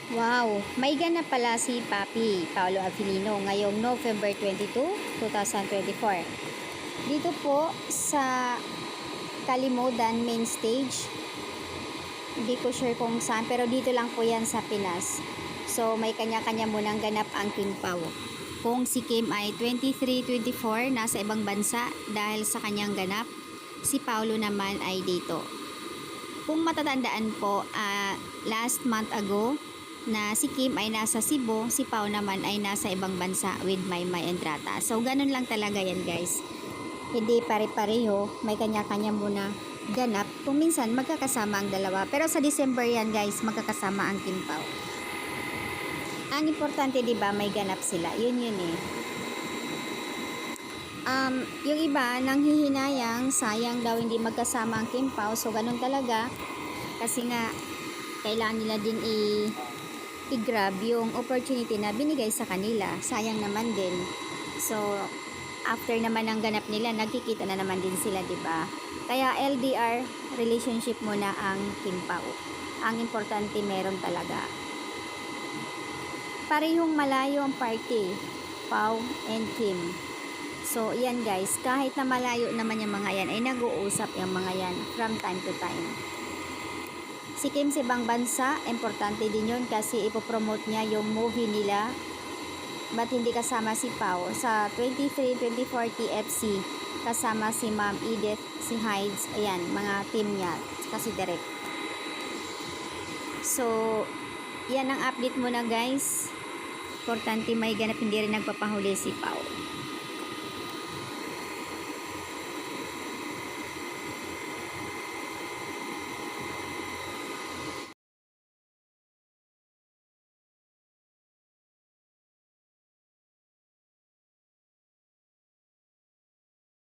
Wow, may ganap pala si Papi Paolo Avellino ngayong November 22, 2024. Dito po sa Kalimodan main stage. Hindi ko sure kung saan, pero dito lang po yan sa Pinas. So may kanya-kanya munang ganap ang Kim Pao. Kung si Kim ay 23-24 nasa ibang bansa dahil sa kanyang ganap, si Paolo naman ay dito. Kung matatandaan po, last month ago na si Kim ay nasa Cebu, si Pao naman ay nasa ibang bansa with Maymay and Rata. So ganun lang talaga yan guys. Hindi pare-pareho, may kanya-kanya muna ganap. Kung minsan magkakasama ang dalawa. Pero sa December yan guys, magkakasama ang Kim Pao. Ang importante 'di ba, may ganap sila. Yun eh. Yung iba nanghihinayang, sayang daw hindi magkasama ang Kim Pao. So ganun talaga. Kasi nga kailangan nila din i-grab yung opportunity na binigay sa kanila. Sayang naman din. So after naman ng ganap nila, nagkikita na naman din sila, 'di ba? Kaya LDR relationship muna ang Kim Pao. Ang importante meron talaga. Parehong malayo ang party, Pao and Kim. So, yan guys, kahit na malayo naman yung mga yan, ay nag-uusap yung mga yan from time to time. Si Kim sa ibang bansa, importante din yun kasi ipopromote niya yung movie nila. Ba't hindi kasama si Pao? Sa 23-24 TFC, kasama si Ma'am Edith, si Hides, ayan, mga team niya, kasi direct. So, yan ang update muna guys. Importante may ganap, hindi rin nagpapahuli si Pao.